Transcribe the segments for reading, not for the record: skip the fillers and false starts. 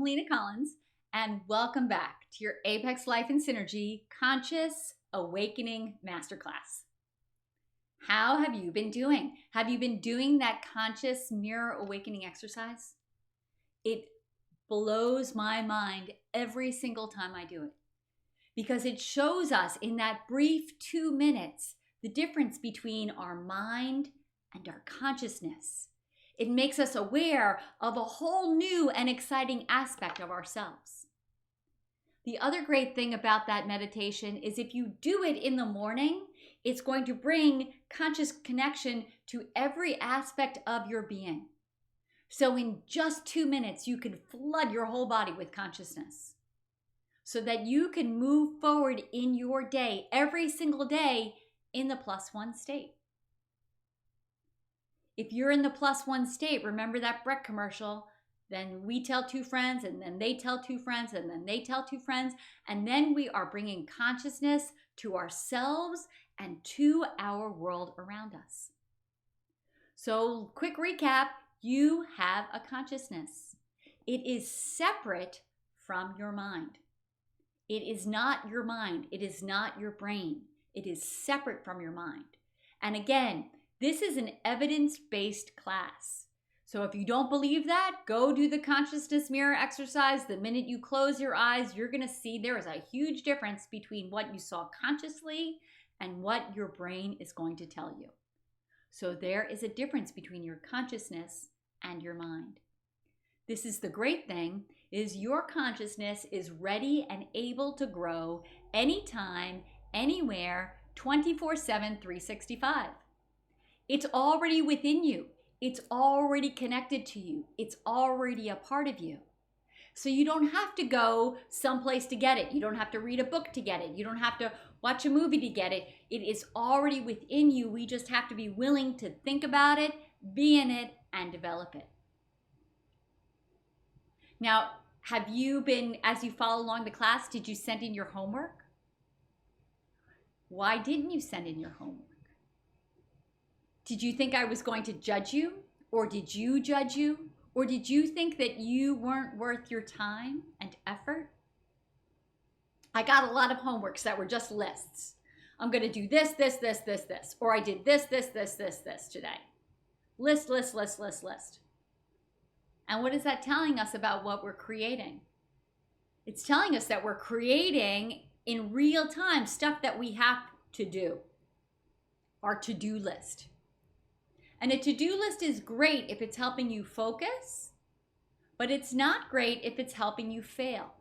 Helena Collins, and welcome back to your Apex Life and Synergy Conscious Awakening Masterclass. How have you been doing? Have you been doing that conscious mirror awakening exercise? It blows my mind every single time I do it because it shows us in that brief 2 minutes the difference between our mind and our consciousness. It makes us aware of a whole new and exciting aspect of ourselves. The other great thing about that meditation is if you do it in the morning, it's going to bring conscious connection to every aspect of your being. So in just 2 minutes, you can flood your whole body with consciousness so that you can move forward in your day, every single day, in the +1 state. If you're in the +1 state, remember that Breck commercial, then we tell 2 friends, and then they tell 2 friends, and then they tell 2 friends, and then we are bringing consciousness to ourselves and to our world around us. So, quick recap, you have a consciousness. It is separate from your mind. It is not your mind. It is not your brain. It is separate from your mind. And again, this is an evidence-based class. So if you don't believe that, go do the consciousness mirror exercise. The minute you close your eyes, you're going to see there is a huge difference between what you saw consciously and what your brain is going to tell you. So there is a difference between your consciousness and your mind. This is the great thing, is your consciousness is ready and able to grow anytime, anywhere, 24/7, 365. It's already within you. It's already connected to you. It's already a part of you. So you don't have to go someplace to get it. You don't have to read a book to get it. You don't have to watch a movie to get it. It is already within you. We just have to be willing to think about it, be in it, and develop it. Now, have you been, as you follow along the class, did you send in your homework? Why didn't you send in your homework? Did you think I was going to judge you? Or did you judge you? Or did you think that you weren't worth your time and effort? I got a lot of homeworks that were just lists. I'm going to do this, this, this, this, this. Or I did this, this, this, this, this today. List, list, list, list, list. And what is that telling us about what we're creating? It's telling us that we're creating in real time stuff that we have to do. Our to-do list. And a to-do list is great if it's helping you focus, but it's not great if it's helping you fail.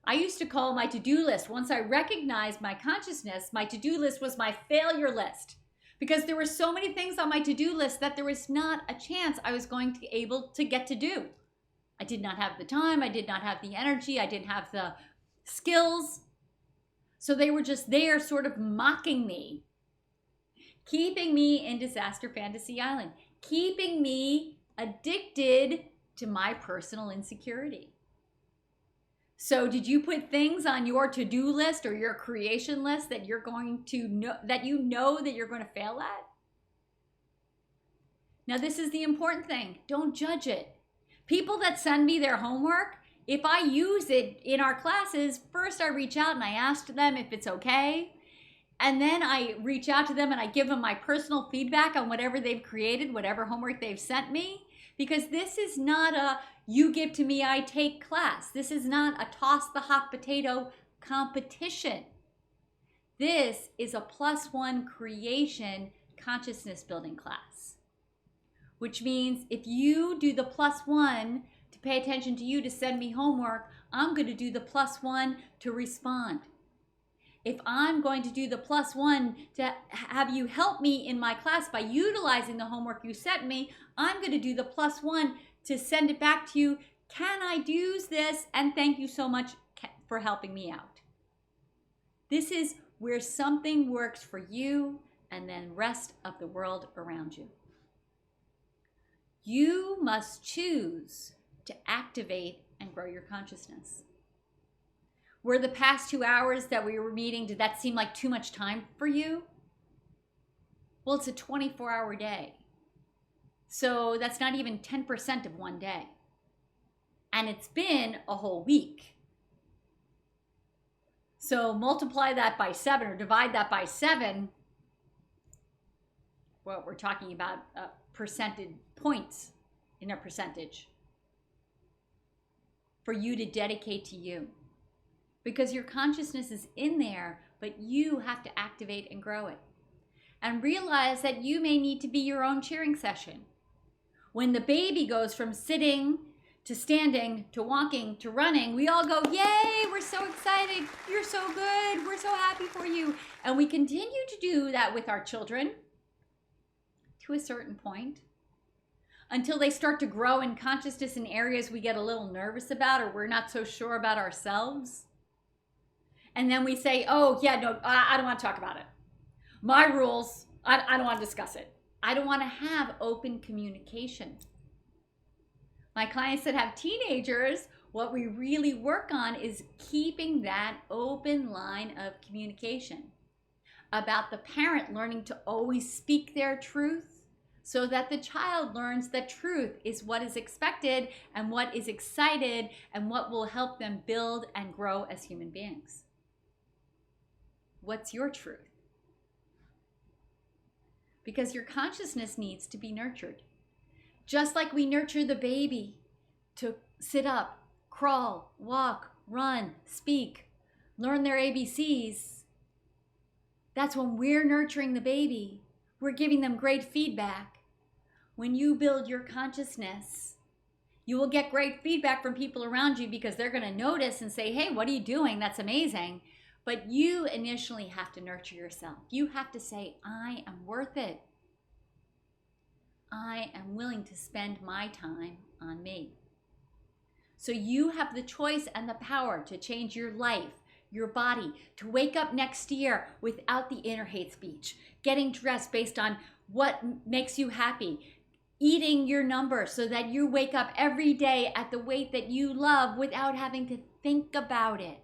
I used to call my to-do list, once I recognized my consciousness, my to-do list was my failure list. Because there were so many things on my to-do list that there was not a chance I was going to be able to get to do. I did not have the time, I did not have the energy, I didn't have the skills. So they were just there sort of mocking me, keeping me in disaster fantasy island, keeping me addicted to my personal insecurity. So did you put things on your to-do list or your creation list that you're going to know that you're going to fail at? Now this is the important thing. Don't judge it. People that send me their homework, if I use it in our classes, first I reach out and I ask them if it's okay. And then I reach out to them and I give them my personal feedback on whatever they've created, whatever homework they've sent me. Because this is not a you give to me, I take class. This is not a toss the hot potato competition. This is a +1 creation consciousness building class. Which means if you do the +1 to pay attention to you to send me homework, I'm going to do the +1 to respond. If I'm going to do the +1 to have you help me in my class by utilizing the homework you sent me, I'm going to do the +1 to send it back to you. Can I use this? And thank you so much for helping me out. This is where something works for you and then rest of the world around you. You must choose to activate and grow your consciousness. Were the past 2 hours that we were meeting, did that seem like too much time for you? Well, it's a 24-hour day. So that's not even 10% of one day. and it's been a whole week. So multiply that by 7 or divide that by 7. Well, we're talking about percentage points in a percentage for you to dedicate to you. Because your consciousness is in there, but you have to activate and grow it. And realize that you may need to be your own cheering session. When the baby goes from sitting to standing to walking to running, we all go, yay, we're so excited, you're so good, we're so happy for you. And we continue to do that with our children to a certain point until they start to grow in consciousness in areas we get a little nervous about or we're not so sure about ourselves. And then we say, oh, yeah, no, I don't want to talk about it. My rules, I don't want to discuss it. I don't want to have open communication. My clients that have teenagers, what we really work on is keeping that open line of communication about the parent learning to always speak their truth so that the child learns that truth is what is expected and what is excited and what will help them build and grow as human beings. What's your truth? Because your consciousness needs to be nurtured. Just like we nurture the baby to sit up, crawl, walk, run, speak, learn their ABCs. That's when we're nurturing the baby. We're giving them great feedback. When you build your consciousness, you will get great feedback from people around you because they're going to notice and say, hey, what are you doing? That's amazing. But you initially have to nurture yourself. You have to say, I am worth it. I am willing to spend my time on me. So you have the choice and the power to change your life, your body, to wake up next year without the inner hate speech, getting dressed based on what makes you happy, eating your number so that you wake up every day at the weight that you love without having to think about it.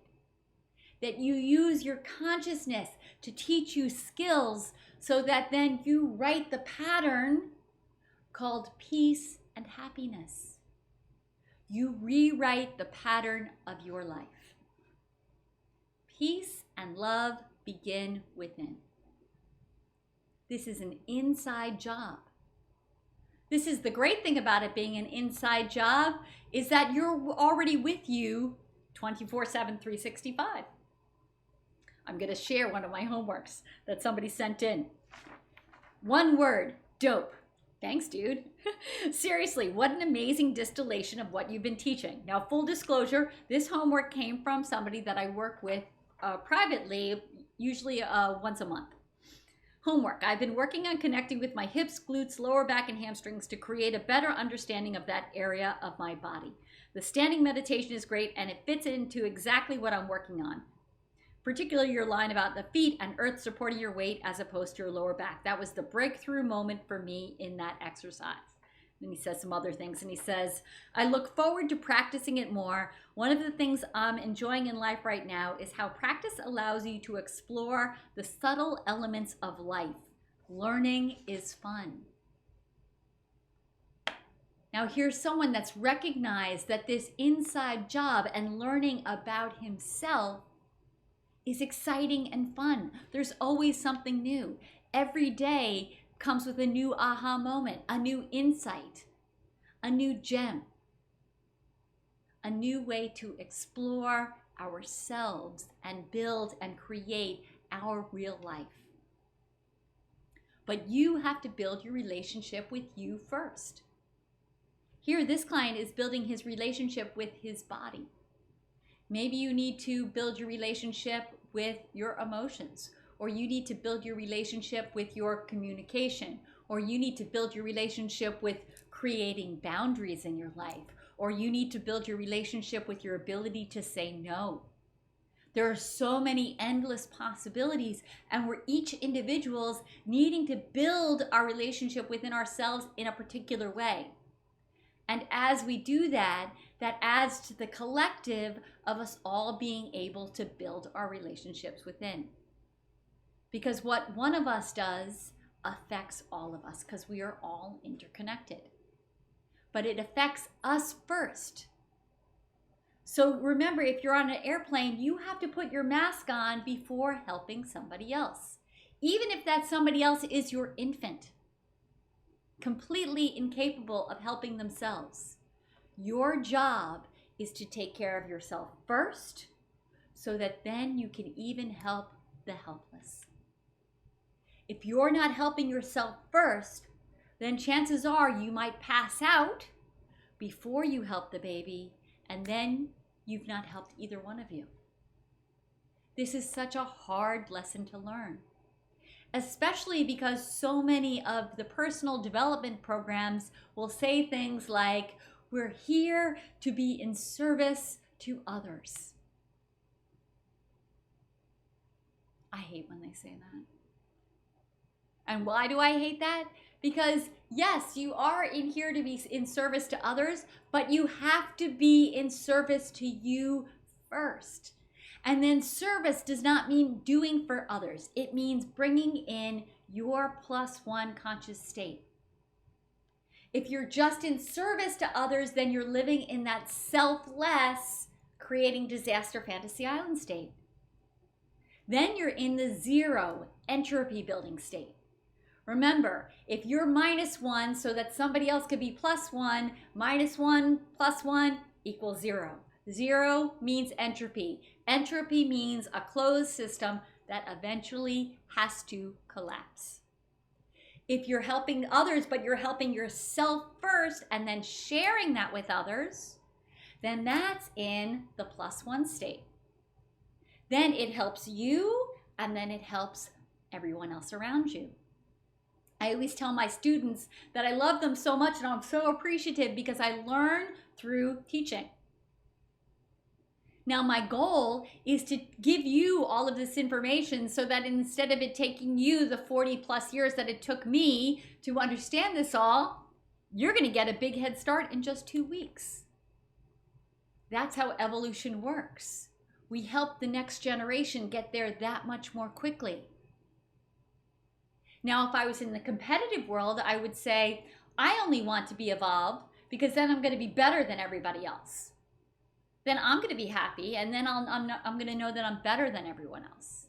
That you use your consciousness to teach you skills so that then you write the pattern called peace and happiness. You rewrite the pattern of your life. Peace and love begin within. This is an inside job. This is the great thing about it being an inside job is that you're already with you 24/7, 365. I'm going to share one of my homeworks that somebody sent in. One word, dope. Thanks, dude. Seriously, what an amazing distillation of what you've been teaching. Now, full disclosure, this homework came from somebody that I work with privately, usually once a month. Homework. I've been working on connecting with my hips, glutes, lower back, and hamstrings to create a better understanding of that area of my body. The standing meditation is great, and it fits into exactly what I'm working on. Particularly your line about the feet and earth supporting your weight as opposed to your lower back. That was the breakthrough moment for me in that exercise. And he says some other things, and he says, I look forward to practicing it more. One of the things I'm enjoying in life right now is how practice allows you to explore the subtle elements of life. Learning is fun. Now here's someone that's recognized that this inside job and learning about himself is exciting and fun. There's always something new. Every day comes with a new aha moment, a new insight, a new gem, a new way to explore ourselves and build and create our real life. But you have to build your relationship with you first. Here, this client is building his relationship with his body. Maybe you need to build your relationship with your emotions, or you need to build your relationship with your communication, or you need to build your relationship with creating boundaries in your life, or you need to build your relationship with your ability to say no. There are so many endless possibilities, and we're each individuals needing to build our relationship within ourselves in a particular way. And as we do that, that adds to the collective of us all being able to build our relationships within. Because what one of us does affects all of us, because we are all interconnected. But it affects us first. So remember, if you're on an airplane, you have to put your mask on before helping somebody else. Even if that somebody else is your infant, completely incapable of helping themselves. Your job is to take care of yourself first, so that then you can even help the helpless. If you're not helping yourself first, then chances are you might pass out before you help the baby, and then you've not helped either one of you. This is such a hard lesson to learn, especially because so many of the personal development programs will say things like, we're here to be in service to others. I hate when they say that. And why do I hate that? Because yes, you are in here to be in service to others, but you have to be in service to you first. And then service does not mean doing for others. It means bringing in your +1 conscious state. If you're just in service to others, then you're living in that selfless, creating disaster fantasy island state. Then you're in the 0 entropy building state. Remember, if you're -1 so that somebody else could be +1, -1 + 1 equals 0. 0 means entropy. Entropy means a closed system that eventually has to collapse. If you're helping others, but you're helping yourself first and then sharing that with others, then that's in the +1 state. Then it helps you, and then it helps everyone else around you. I always tell my students that I love them so much and I'm so appreciative because I learn through teaching. Now, my goal is to give you all of this information so that instead of it taking you the 40+ years that it took me to understand this all, you're going to get a big head start in just 2 weeks. That's how evolution works. We help the next generation get there that much more quickly. Now, if I was in the competitive world, I would say, I only want to be evolved because then I'm going to be better than everybody else. Then I'm going to be happy, and then I'm going to know that I'm better than everyone else.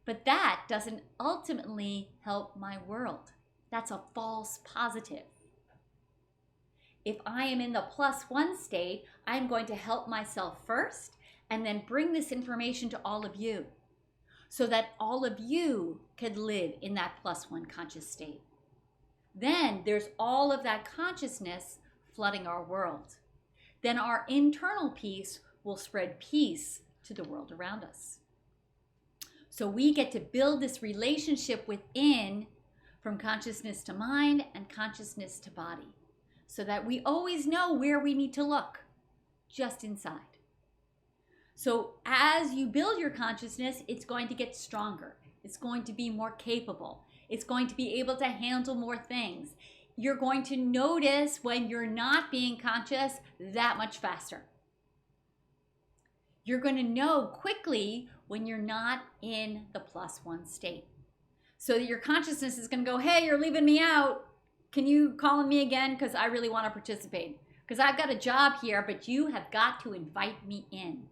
But that doesn't ultimately help my world. That's a false positive. If I am in the +1 state, I'm going to help myself first and then bring this information to all of you so that all of you could live in that +1 conscious state. Then there's all of that consciousness flooding our world. Then our internal peace will spread peace to the world around us. So we get to build this relationship within, from consciousness to mind and consciousness to body, so that we always know where we need to look, just inside. So as you build your consciousness, it's going to get stronger. It's going to be more capable. It's going to be able to handle more things. You're going to notice when you're not being conscious that much faster. You're going to know quickly when you're not in the +1 state. So that your consciousness is going to go, hey, you're leaving me out. Can you call on me again? Because I really want to participate. Because I've got a job here, but you have got to invite me in.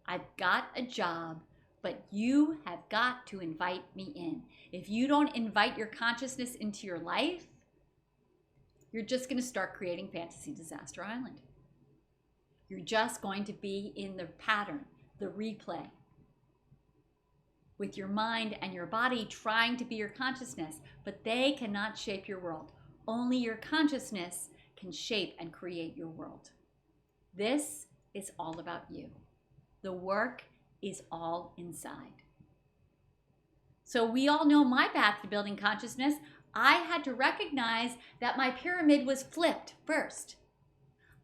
I've got a job, but you have got to invite me in. If you don't invite your consciousness into your life, you're just going to start creating fantasy disaster island. You're just going to be in the pattern, the replay, with your mind and your body trying to be your consciousness, but they cannot shape your world. Only your consciousness can shape and create your world. This is all about you. The work is all inside. So we all know my path to building consciousness. I had to recognize that my pyramid was flipped first.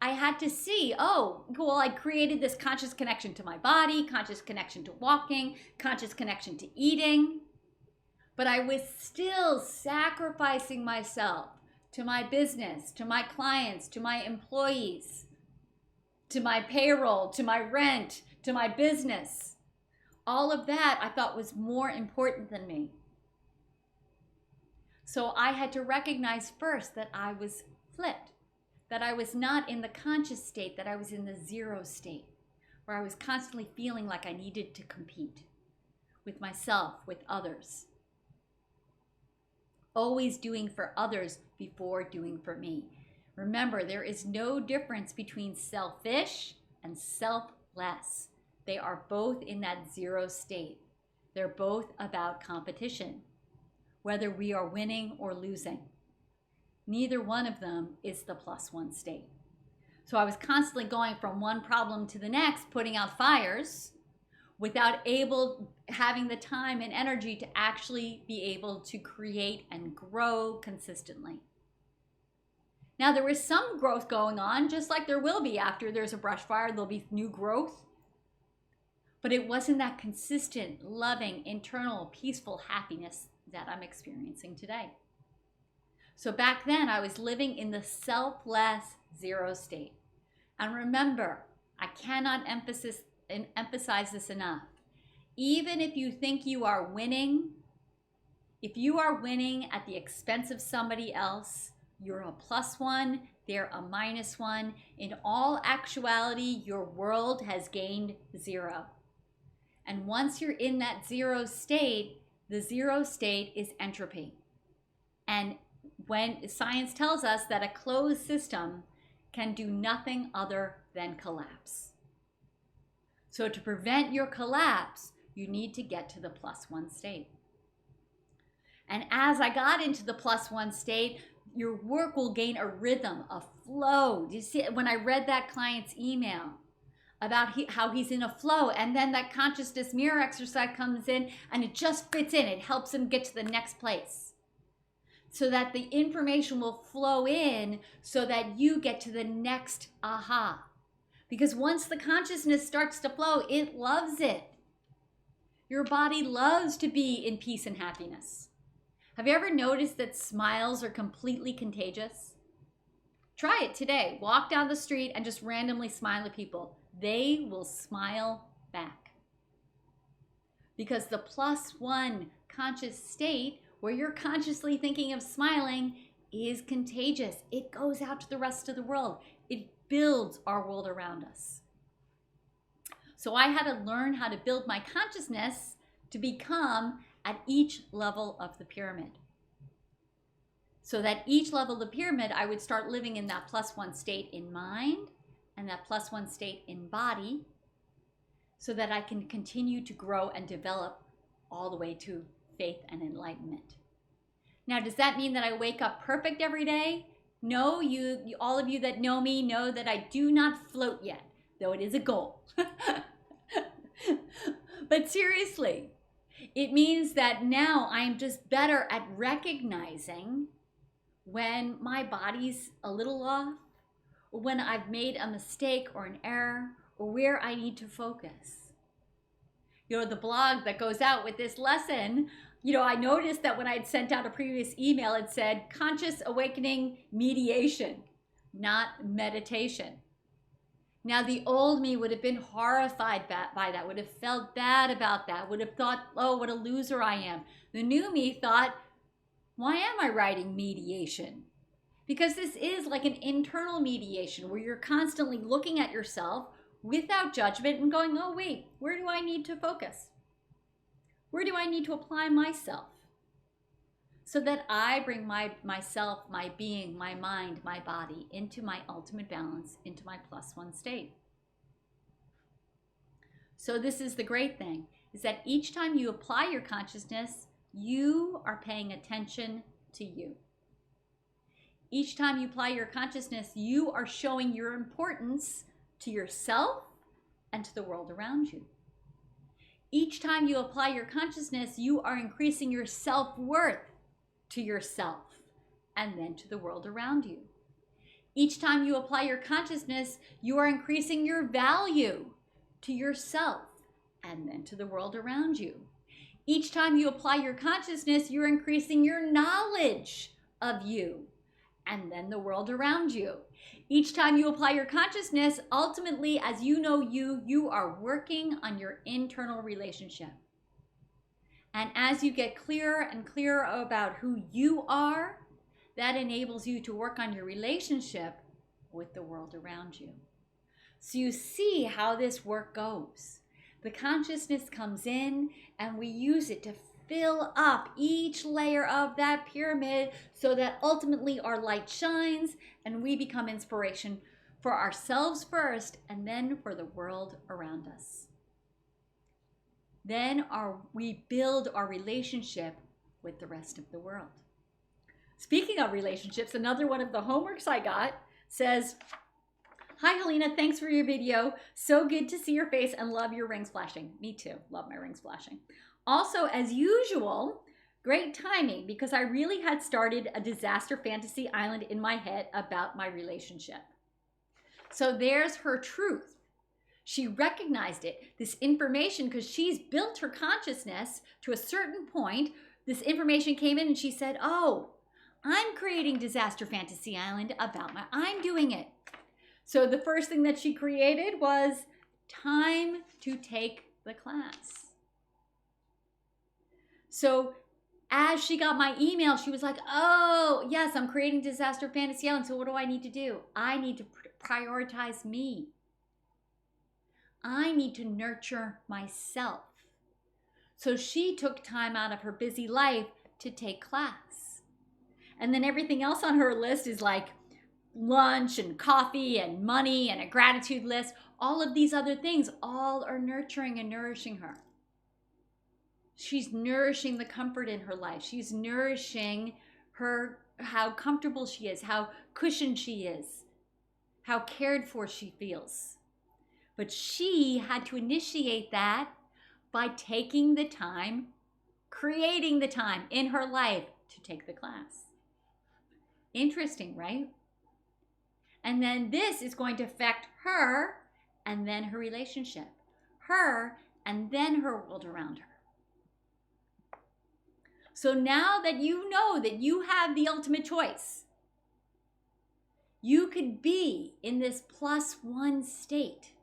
I had to see, oh, well, I created this conscious connection to my body, conscious connection to walking, conscious connection to eating. But I was still sacrificing myself to my business, to my clients, to my employees, to my payroll, to my rent, to my business. All of that I thought was more important than me. So I had to recognize first that I was flipped. that I was not in the conscious state, that I was in the zero state, where I was constantly feeling like I needed to compete with myself, with others. Always doing for others before doing for me. Remember, there is no difference between selfish and selfless. They are both in that zero state. They're both about competition, whether we are winning or losing. Neither one of them is the +1 state. So I was constantly going from one problem to the next, putting out fires, without having the time and energy to actually be able to create and grow consistently. Now, there was some growth going on, just like there will be after there's a brush fire, there'll be new growth. But it wasn't that consistent, loving, internal, peaceful happiness that I'm experiencing today. So back then, I was living in the selfless zero state. And remember, I cannot emphasize this enough. Even if you think you are winning, if you are winning at the expense of somebody else, you're a +1, they're a -1. In all actuality, your world has gained 0. And once you're in that zero state, the zero state is entropy. And when science tells us that a closed system can do nothing other than collapse. So to prevent your collapse, you need to get to the +1 state. And as I got into the +1 state, your work will gain a rhythm, a flow. Do you see, when I read that client's email about how he's in a flow, and then that consciousness mirror exercise comes in and it just fits in, it helps him get to the next place. So that the information will flow in so that you get to the next aha. Because once the consciousness starts to flow, it loves it. Your body loves to be in peace and happiness. Have you ever noticed that smiles are completely contagious? Try it today. Walk down the street and just randomly smile at people. They will smile back. Because the +1 conscious state, where you're consciously thinking of smiling, is contagious. It goes out to the rest of the world. It builds our world around us. So I had to learn how to build my consciousness to become at each level of the pyramid. So that each level of the pyramid, I would start living in that +1 state in mind and that +1 state in body, so that I can continue to grow and develop all the way to faith and enlightenment. Now, does that mean that I wake up perfect every day? No, all of you that know me know that I do not float yet, though it is a goal. But seriously, it means that now I'm just better at recognizing when my body's a little off, or when I've made a mistake or an error, or where I need to focus. You know, the blog that goes out with this lesson, I noticed that when I'd sent out a previous email, it said conscious awakening mediation, not meditation. Now, the old me would have been horrified by that, would have felt bad about that, would have thought, oh, what a loser I am. The new me thought, why am I writing mediation? Because this is like an internal mediation where you're constantly looking at yourself without judgment and going, oh, wait, where do I need to focus? Where do I need to apply myself? So that I bring myself, my being, my mind, my body into my ultimate balance, into my +1 state. So this is the great thing, is that each time you apply your consciousness, you are paying attention to you. Each time you apply your consciousness, you are showing your importance to yourself and to the world around you. Each time you apply your consciousness, you are increasing your self-worth to yourself and then to the world around you. Each time you apply your consciousness, you are increasing your value to yourself and then to the world around you. Each time you apply your consciousness, you're increasing your knowledge of you and then the world around you. Each time you apply your consciousness, ultimately, as you know you are working on your internal relationship. And as you get clearer and clearer about who you are, that enables you to work on your relationship with the world around you. So you see how this work goes. The consciousness comes in and we use it to fill up each layer of that pyramid so that ultimately our light shines and we become inspiration for ourselves first and then for the world around us. Then we build our relationship with the rest of the world. Speaking of relationships, another one of the homeworks I got says, "Hi Helena, thanks for your video. So good to see your face and love your rings flashing." Me too, love my rings flashing. Also, as usual, great timing because I really had started a disaster fantasy island in my head about my relationship. So there's her truth. She recognized it, this information, because she's built her consciousness to a certain point. This information came in and she said, oh, I'm creating Disaster Fantasy Island about I'm doing it. So the first thing that she created was time to take the class. So as she got my email, she was like, oh, yes, I'm creating Disaster Fantasy Island. So what do I need to do? I need to prioritize me. I need to nurture myself. So she took time out of her busy life to take class. And then everything else on her list is like lunch and coffee and money and a gratitude list. All of these other things, all are nurturing and nourishing her. She's nourishing the comfort in her life. She's nourishing her, how comfortable she is, how cushioned she is, how cared for she feels. But she had to initiate that by taking the time, creating the time in her life to take the class. Interesting, right? And then this is going to affect her and then her relationship, her and then her world around her. So now that you know that you have the ultimate choice, you could be in this +1 state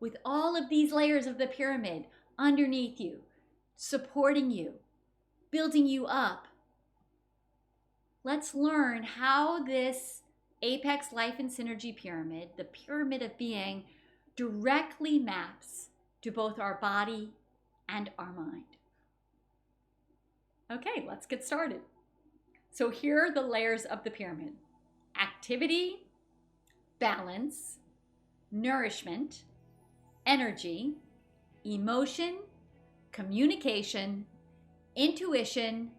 with all of these layers of the pyramid underneath you, supporting you, building you up. Let's learn how this Apex Life and Synergy pyramid, the pyramid of being, directly maps to both our body and our mind. Okay, let's get started. So here are the layers of the pyramid: activity, balance, nourishment, energy, emotion, communication, intuition,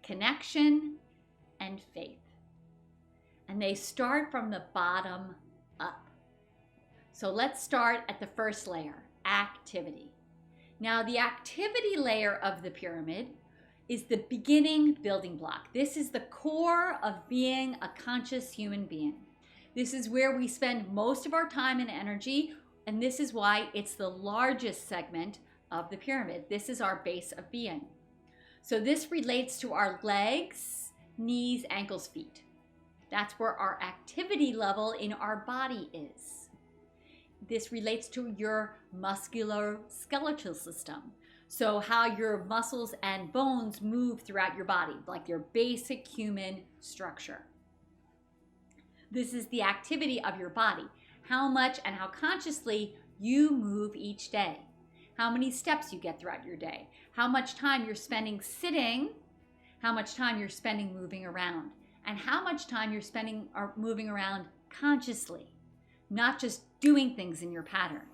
connection, and faith. And they start from the bottom up. So let's start at the first layer, activity. Now the activity layer of the pyramid is the beginning building block. This is the core of being a conscious human being. This is where we spend most of our time and energy, and this is why it's the largest segment of the pyramid. This is our base of being. So this relates to our legs, knees, ankles, feet. That's where our activity level in our body is. This relates to your musculoskeletal system. So how your muscles and bones move throughout your body, like your basic human structure. This is the activity of your body. How much and how consciously you move each day. How many steps you get throughout your day. How much time you're spending sitting. How much time you're spending moving around. And how much time you're spending moving around consciously. Not just doing things in your pattern,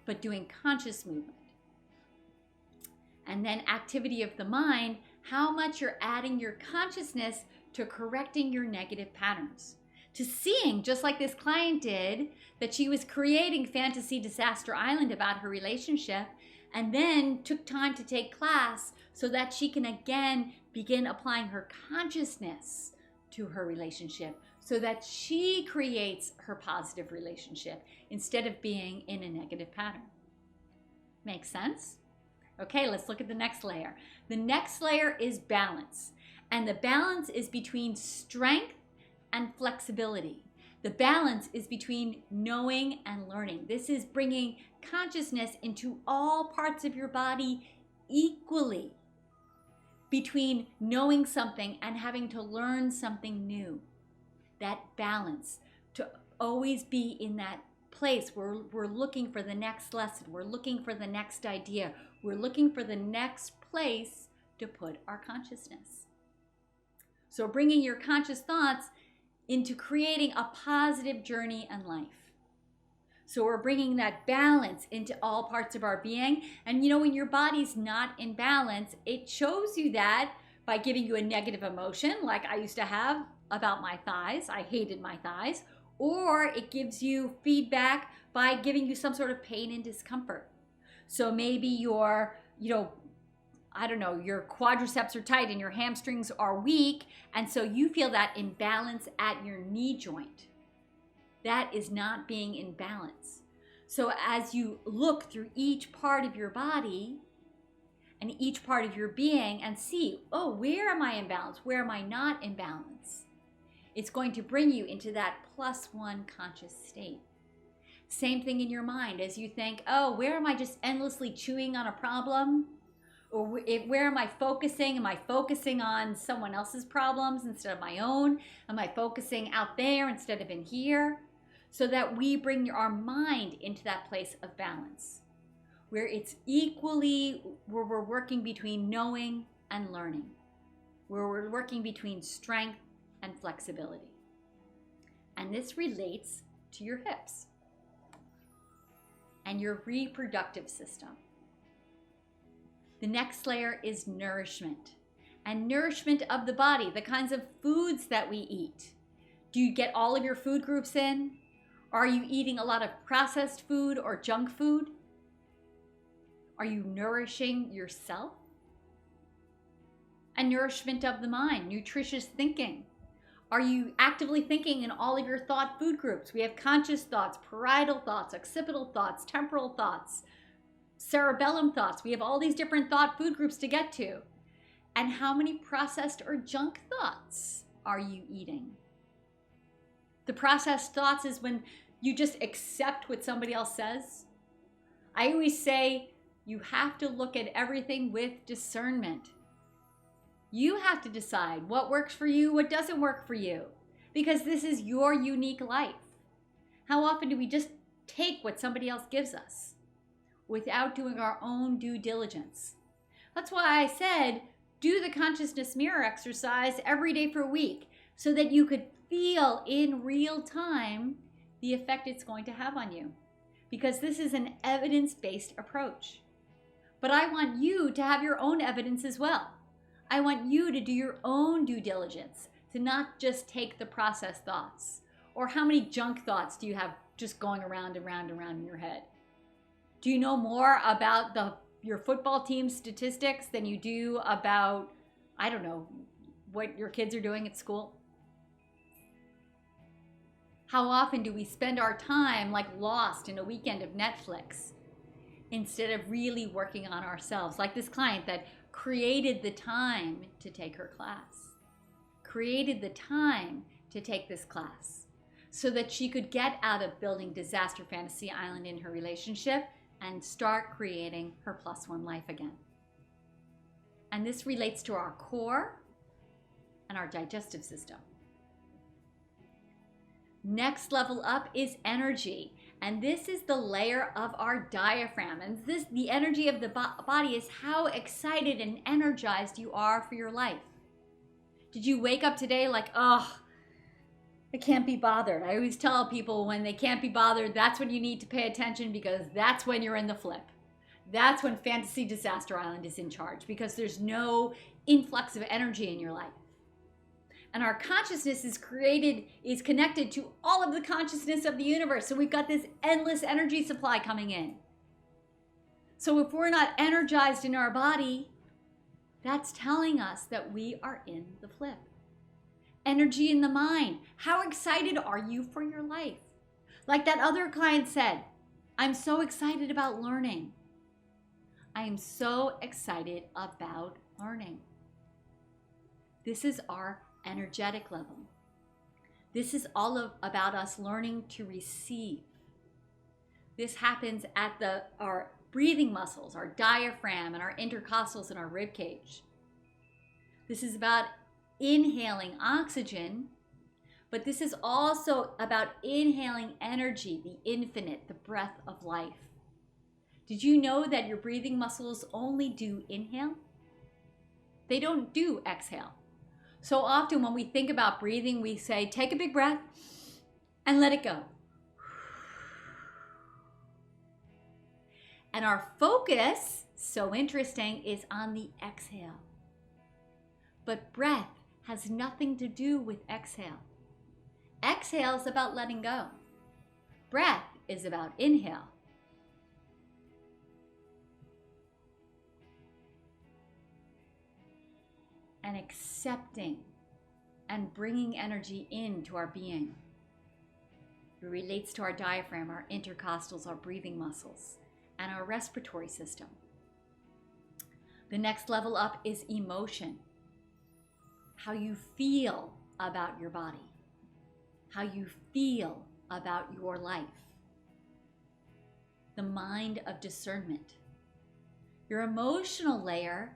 but doing conscious movement. And then activity of the mind, how much you're adding your consciousness to correcting your negative patterns. To seeing, just like this client did, that she was creating Fantasy Disaster Island about her relationship, and then took time to take class so that she can again begin applying her consciousness to her relationship so that she creates her positive relationship instead of being in a negative pattern. Make sense? Okay, let's look at the next layer. The next layer is balance. And the balance is between strength and flexibility. The balance is between knowing and learning. This is bringing consciousness into all parts of your body equally, between knowing something and having to learn something new. That balance, to always be in that place where we're looking for the next lesson, we're looking for the next idea, we're looking for the next place to put our consciousness. So bringing your conscious thoughts into creating a positive journey in life. So we're bringing that balance into all parts of our being. And you know, when your body's not in balance, it shows you that by giving you a negative emotion, like I used to have about my thighs. I hated my thighs. Or it gives you feedback by giving you some sort of pain and discomfort. So maybe your, I don't know, your quadriceps are tight and your hamstrings are weak, and so you feel that imbalance at your knee joint. That is not being in balance. So as you look through each part of your body and each part of your being and see, oh, where am I in balance? Where am I not in balance? It's going to bring you into that +1 conscious state. Same thing in your mind as you think, oh, where am I just endlessly chewing on a problem? Or where am I focusing? Am I focusing on someone else's problems instead of my own? Am I focusing out there instead of in here? So that we bring our mind into that place of balance, where it's equally, where we're working between knowing and learning, where we're working between strength and flexibility. And this relates to your hips and your reproductive system. The next layer is nourishment, and nourishment of the body, the kinds of foods that we eat. Do you get all of your food groups in? Are you eating a lot of processed food or junk food? Are you nourishing yourself? And nourishment of the mind, nutritious thinking. Are you actively thinking in all of your thought food groups? We have conscious thoughts, parietal thoughts, occipital thoughts, temporal thoughts, cerebellum thoughts. We have all these different thought food groups to get to. And how many processed or junk thoughts are you eating? The processed thoughts is when you just accept what somebody else says. I always say you have to look at everything with discernment. You have to decide what works for you, what doesn't work for you, because this is your unique life. How often do we just take what somebody else gives us without doing our own due diligence? That's why I said do the consciousness mirror exercise every day for a week so that you could feel in real time the effect it's going to have on you, because this is an evidence-based approach. But I want you to have your own evidence as well. I want you to do your own due diligence, to not just take the processed thoughts. Or how many junk thoughts do you have just going around and round and round in your head? Do you know more about your football team statistics than you do about, I don't know, what your kids are doing at school? How often do we spend our time like lost in a weekend of Netflix instead of really working on ourselves? Like this client that created the time to take her class, created the time to take this class so that she could get out of building disaster fantasy island in her relationship and start creating her +1 life again. And this relates to our core and our digestive system. Next level up is energy. And this is the layer of our diaphragm. And the energy of the body is how excited and energized you are for your life. Did you wake up today like, oh, I can't be bothered? I always tell people when they can't be bothered, that's when you need to pay attention, because that's when you're in the flip. That's when Fantasy Disaster Island is in charge, because there's no influx of energy in your life. And our consciousness is connected to all of the consciousness of the universe. So we've got this endless energy supply coming in. So if we're not energized in our body, that's telling us that we are in the flip. Energy in the mind. How excited are you for your life? Like that other client said, I'm so excited about learning. I am so excited about learning. This is our energetic level. This is all about us learning to receive. This happens at our breathing muscles, our diaphragm and our intercostals and our rib cage. This is about inhaling oxygen, But this is also about inhaling energy, the infinite, the breath of life. Did you know that your breathing muscles only do inhale? They don't do exhale. So often when we think about breathing, we say, take a big breath and let it go. And our focus, so interesting, is on the exhale. But breath has nothing to do with exhale. Exhale is about letting go. Breath is about inhale. And accepting and bringing energy into our being. It relates to our diaphragm, our intercostals, our breathing muscles, and our respiratory system. The next level up is emotion. How you feel about your body. How you feel about your life. The mind of discernment. Your emotional layer,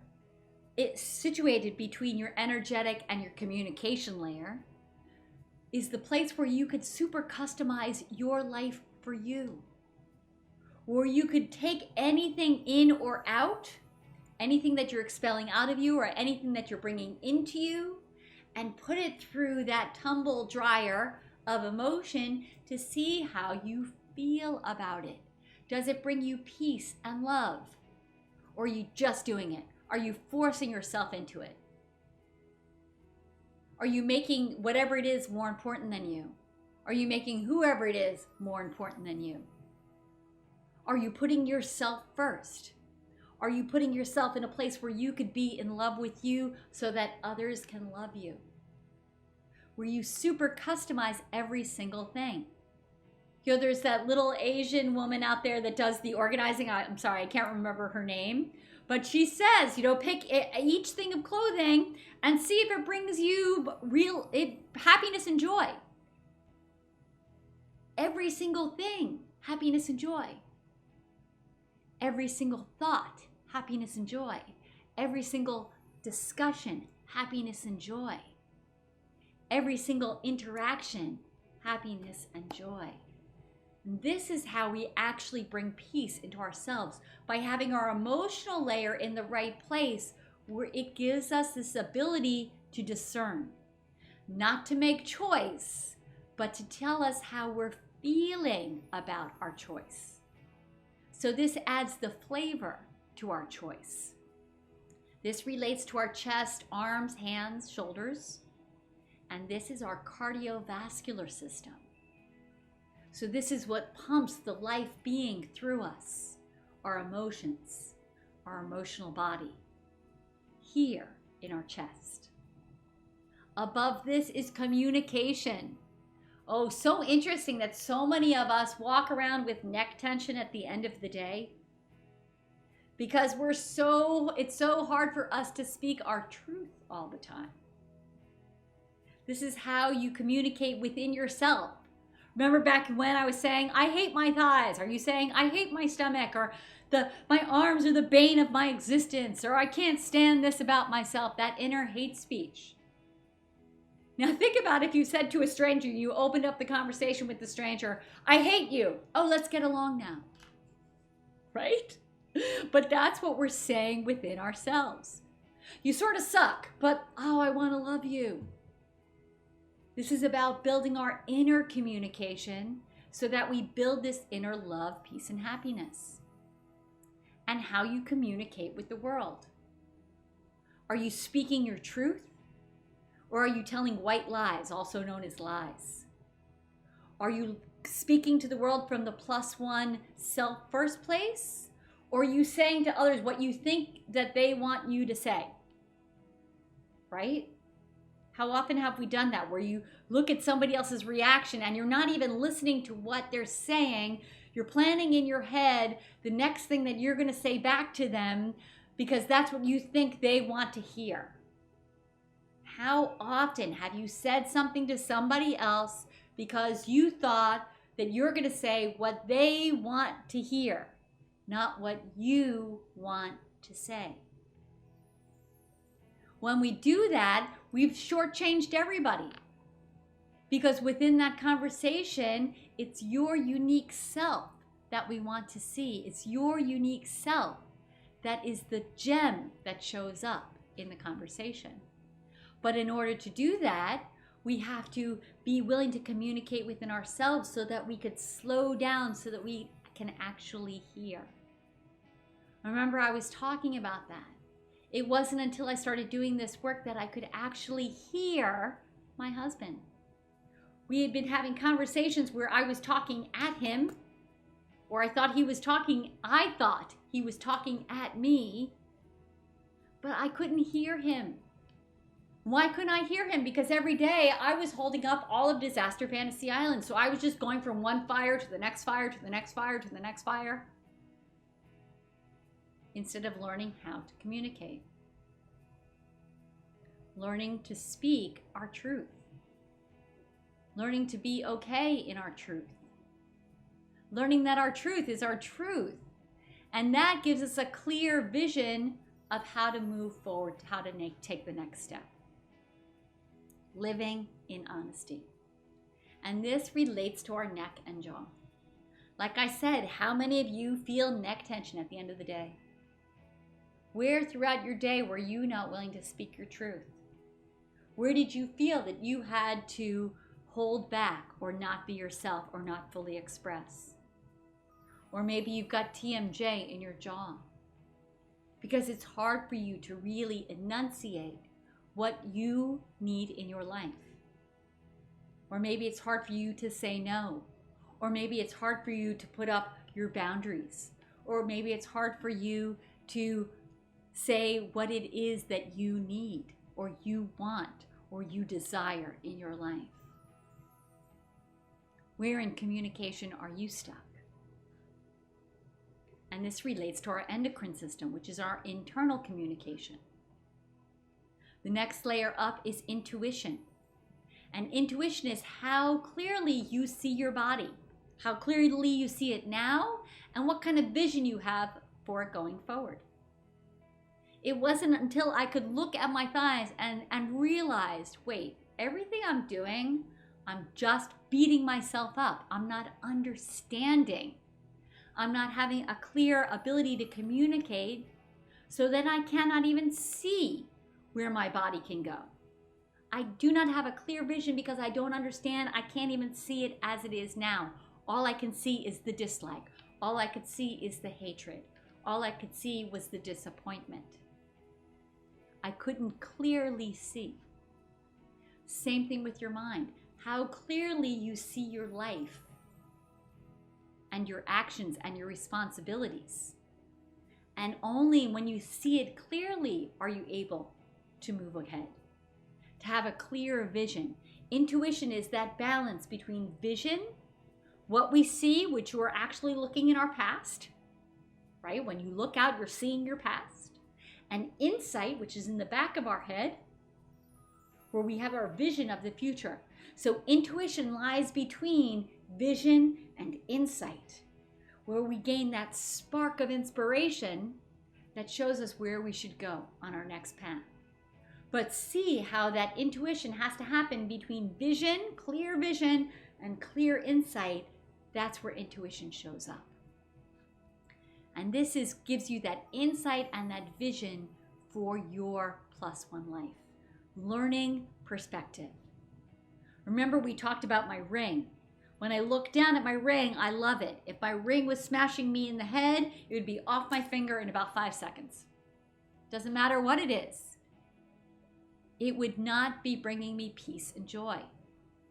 it's situated between your energetic and your communication layer, is the place where you could super customize your life for you. Or you could take anything in or out, anything that you're expelling out of you or anything that you're bringing into you, and put it through that tumble dryer of emotion to see how you feel about it. Does it bring you peace and love? Or are you just doing it? Are you forcing yourself into it? Are you making whatever it is more important than you? Are you making whoever it is more important than you? Are you putting yourself first? Are you putting yourself in a place where you could be in love with you so that others can love you? Where you super customize every single thing. You know, there's that little Asian woman out there that does the organizing. I'm sorry, I can't remember her name. But she says, you know, pick each thing of clothing and see if it brings you real happiness and joy. Every single thing, happiness and joy. Every single thought, happiness and joy. Every single discussion, happiness and joy. Every single interaction, happiness and joy. This is how we actually bring peace into ourselves, by having our emotional layer in the right place, where it gives us this ability to discern, not to make choice, but to tell us how we're feeling about our choice. So this adds the flavor to our choice. This relates to our chest, arms, hands, shoulders, and this is our cardiovascular system. So this is what pumps the life being through us, our emotions, our emotional body, here in our chest. Above this is communication. Oh, so interesting that so many of us walk around with neck tension at the end of the day, because it's so hard for us to speak our truth all the time. This is how you communicate within yourself. Remember back when I was saying, I hate my thighs? Are you saying, I hate my stomach? Or my arms are the bane of my existence? Or I can't stand this about myself? That inner hate speech. Now think about if you said to a stranger, you opened up the conversation with the stranger, I hate you. Oh, let's get along now. Right? But that's what we're saying within ourselves. You sort of suck, but oh, I want to love you. This is about building our inner communication so that we build this inner love, peace, and happiness. And how you communicate with the world. Are you speaking your truth? Or are you telling white lies, also known as lies? Are you speaking to the world from the +1 self first place? Or are you saying to others what you think that they want you to say? Right? How often have we done that, where you look at somebody else's reaction and you're not even listening to what they're saying? You're planning in your head the next thing that you're going to say back to them because that's what you think they want to hear. How often have you said something to somebody else because you thought that you're going to say what they want to hear, not what you want to say? When we do that, we've shortchanged everybody. Because within that conversation, it's your unique self that we want to see. It's your unique self that is the gem that shows up in the conversation. But in order to do that, we have to be willing to communicate within ourselves so that we could slow down so that we can actually hear. Remember, I was talking about that. It wasn't until I started doing this work that I could actually hear my husband. We had been having conversations where I was talking at him, or I thought he was talking at me, but I couldn't hear him. Why couldn't I hear him? Because every day I was holding up all of Disaster Fantasy Island. So I was just going from one fire to the next fire, to the next fire, to the next fire, instead of learning how to communicate. Learning to speak our truth. Learning to be okay in our truth. Learning that our truth is our truth. And that gives us a clear vision of how to move forward, how to take the next step. Living in honesty. And this relates to our neck and jaw. Like I said, how many of you feel neck tension at the end of the day? Where throughout your day were you not willing to speak your truth? Where did you feel that you had to hold back or not be yourself or not fully express? Or maybe you've got TMJ in your jaw because it's hard for you to really enunciate what you need in your life. Or maybe it's hard for you to say no. Or maybe it's hard for you to put up your boundaries. Or maybe it's hard for you to say what it is that you need or you want or you desire in your life. Where in communication are you stuck? And this relates to our endocrine system, which is our internal communication. The next layer up is intuition. And intuition is how clearly you see your body, how clearly you see it now, and what kind of vision you have for it going forward. It wasn't until I could look at my thighs and realized, wait, everything I'm doing, I'm just beating myself up. I'm not understanding. I'm not having a clear ability to communicate, so then I cannot even see where my body can go. I do not have a clear vision because I don't understand. I can't even see it as it is now. All I can see is the dislike. All I could see is the hatred. All I could see was the disappointment. I couldn't clearly see. Same thing with your mind. How clearly you see your life and your actions and your responsibilities. And only when you see it clearly are you able to move ahead, to have a clear vision. Intuition is that balance between vision, what we see, which we're actually looking in our past, right? When you look out, you're seeing your past. And insight, which is in the back of our head, where we have our vision of the future. So intuition lies between vision and insight, where we gain that spark of inspiration that shows us where we should go on our next path. But see how that intuition has to happen between vision, clear vision, and clear insight. That's where intuition shows up. And this gives you that insight and that vision for your +1 life. Learning perspective. Remember, we talked about my ring. When I look down at my ring, I love it. If my ring was smashing me in the head, it would be off my finger in about 5 seconds. Doesn't matter what it is. It would not be bringing me peace and joy.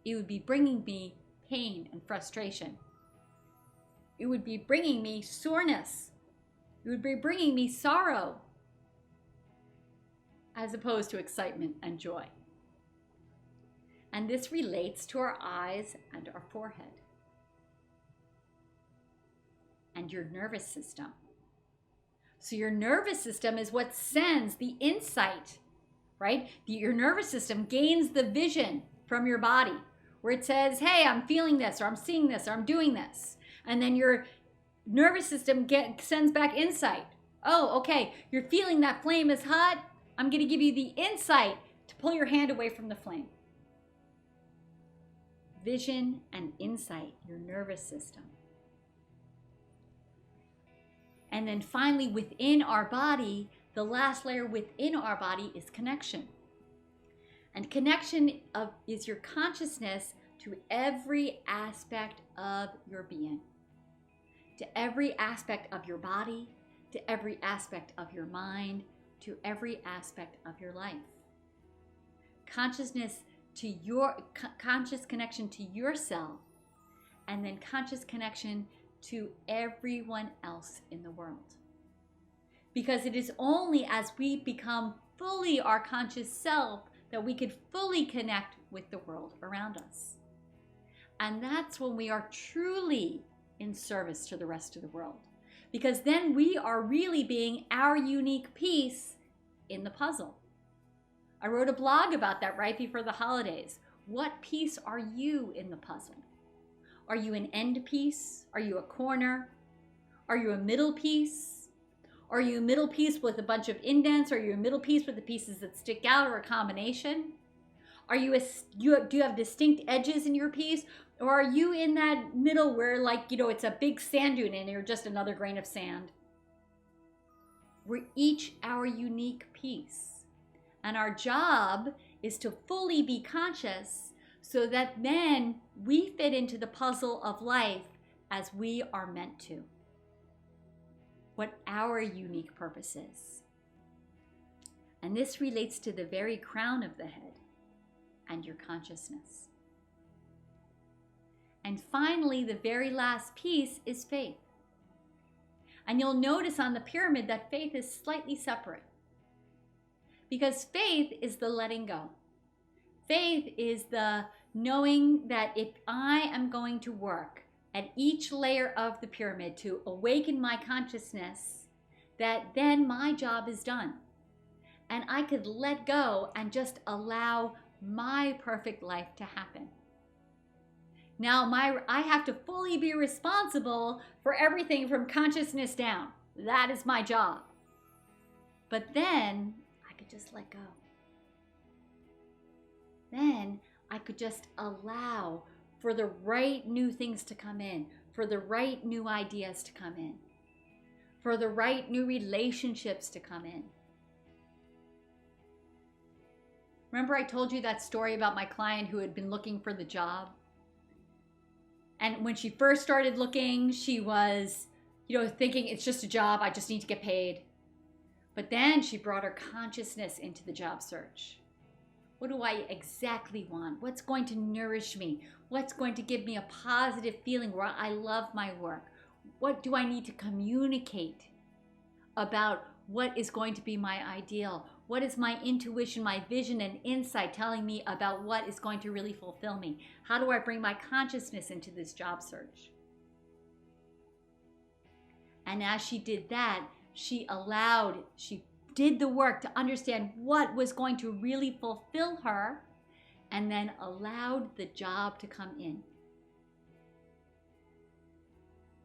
It would be bringing me pain and frustration. It would be bringing me soreness. It would be bringing me sorrow, as opposed to excitement and joy. And this relates to our eyes and our forehead and your nervous system. So your nervous system is what sends the insight, right? Your nervous system gains the vision from your body where it says, hey, I'm feeling this, or I'm seeing this, or I'm doing this. And then your nervous system sends back insight. Oh, okay, you're feeling that flame is hot. I'm going to give you the insight to pull your hand away from the flame. vision and insight, your nervous system. And then finally, within our body, the last layer within our body is connection. And connection is your consciousness to every aspect of your being, to every aspect of your body, to every aspect of your mind, to every aspect of your life. Consciousness to your conscious connection to yourself, and then conscious connection to everyone else in the world. Because it is only as we become fully our conscious self that we could fully connect with the world around us. And that's when we are truly in service to the rest of the world. Because then we are really being our unique piece in the puzzle. I wrote a blog about that right before the holidays. What piece are you in the puzzle? Are you an end piece? Are you a corner? Are you a middle piece? Are you a middle piece with a bunch of indents? Are you a middle piece with the pieces that stick out, or a combination? Do you have distinct edges in your piece? Or are you in that middle where, like, it's a big sand dune and you're just another grain of sand? We're each our unique piece. And our job is to fully be conscious so that then we fit into the puzzle of life as we are meant to. What our unique purpose is. And this relates to the very crown of the head and your consciousness. And finally, the very last piece is faith. And you'll notice on the pyramid that faith is slightly separate. Because faith is the letting go. Faith is the knowing that if I am going to work at each layer of the pyramid to awaken my consciousness, that then my job is done. And I could let go and just allow my perfect life to happen. Now, I have to fully be responsible for everything from consciousness down. That is my job. But then I could just let go. Then I could just allow for the right new things to come in, for the right new ideas to come in, for the right new relationships to come in. Remember I told you that story about my client who had been looking for the job? And when she first started looking, she was, thinking it's just a job, I just need to get paid. But then she brought her consciousness into the job search. What do I exactly want? What's going to nourish me? What's going to give me a positive feeling where I love my work? What do I need to communicate about what is going to be my ideal? What is my intuition, my vision and insight telling me about what is going to really fulfill me? How do I bring my consciousness into this job search? And as she did that, she did the work to understand what was going to really fulfill her, and then allowed the job to come in.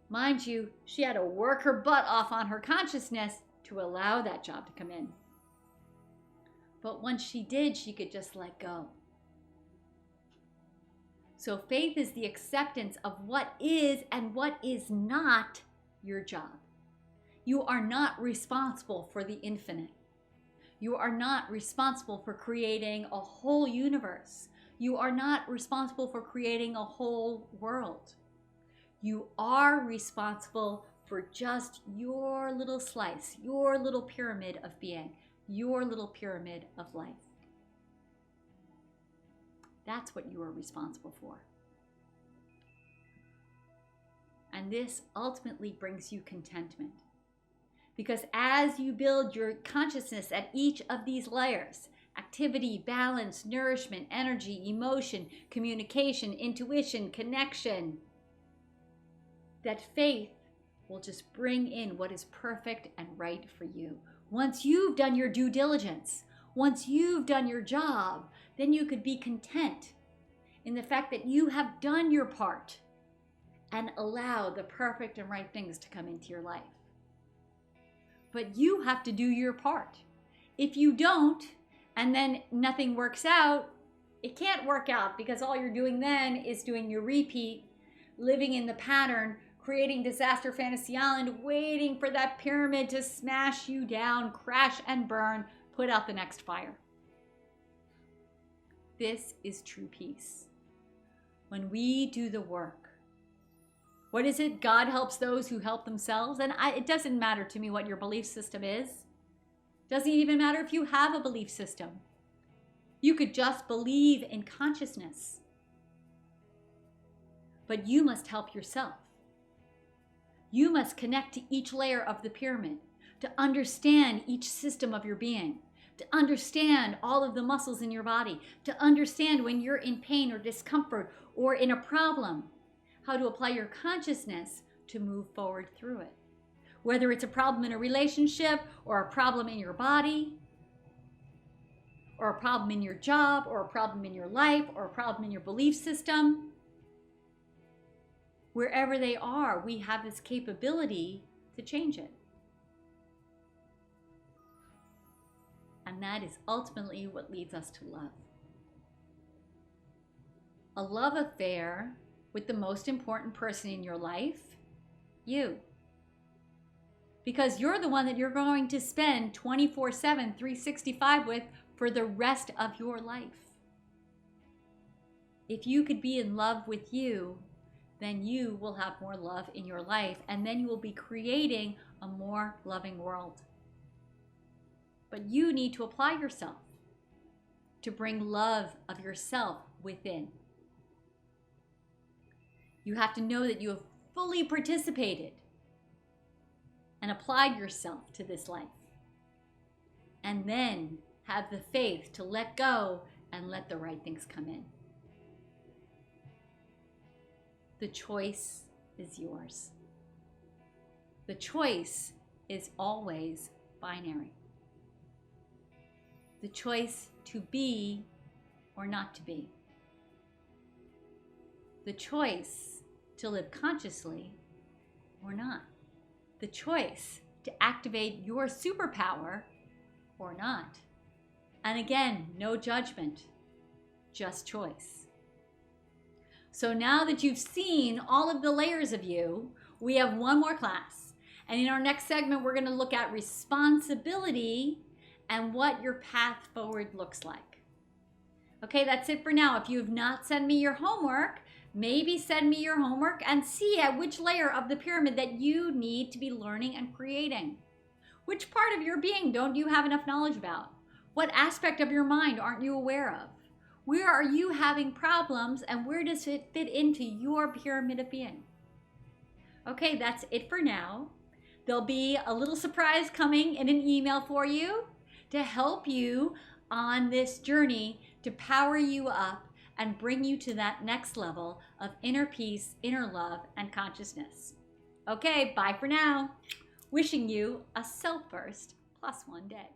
Mind you, she had to work her butt off on her consciousness to allow that job to come in. But once she did, she could just let go. So faith is the acceptance of what is and what is not your job. You are not responsible for the infinite. You are not responsible for creating a whole universe. You are not responsible for creating a whole world. You are responsible for just your little slice, your little pyramid of being, your little pyramid of life. That's what you are responsible for. And this ultimately brings you contentment. Because as you build your consciousness at each of these layers, activity, balance, nourishment, energy, emotion, communication, intuition, connection, that faith will just bring in what is perfect and right for you. Once you've done your due diligence, once you've done your job, then you could be content in the fact that you have done your part and allow the perfect and right things to come into your life. But you have to do your part. If you don't, and then nothing works out, it can't work out because all you're doing then is doing your repeat, living in the pattern, creating disaster fantasy island, waiting for that pyramid to smash you down, crash and burn, put out the next fire. This is true peace. When we do the work. What is it? God helps those who help themselves. And it doesn't matter to me what your belief system is. Doesn't even matter if you have a belief system. You could just believe in consciousness. But you must help yourself. You must connect to each layer of the pyramid to understand each system of your being, to understand all of the muscles in your body, to understand when you're in pain or discomfort or in a problem, how to apply your consciousness to move forward through it. Whether it's a problem in a relationship or a problem in your body, or a problem in your job, or a problem in your life, or a problem in your belief system, wherever they are, we have this capability to change it. And that is ultimately what leads us to love. A love affair with the most important person in your life, you. Because you're the one that you're going to spend 24/7, 365 with for the rest of your life. If you could be in love with you, then you will have more love in your life, and then you will be creating a more loving world. But you need to apply yourself to bring love of yourself within. You have to know that you have fully participated and applied yourself to this life. And then have the faith to let go and let the right things come in. The choice is yours. The choice is always binary. The choice to be or not to be. The choice to live consciously or not. The choice to activate your superpower or not. And again, no judgment, just choice. So now that you've seen all of the layers of you, we have one more class. And in our next segment, we're going to look at responsibility and what your path forward looks like. Okay, that's it for now. If you have not sent me your homework, maybe send me your homework and see at which layer of the pyramid that you need to be learning and creating. Which part of your being don't you have enough knowledge about? What aspect of your mind aren't you aware of? Where are you having problems and where does it fit into your pyramid of being? Okay, that's it for now. There'll be a little surprise coming in an email for you to help you on this journey to power you up and bring you to that next level of inner peace, inner love, and consciousness. Okay, bye for now. Wishing you a self-first +1 day.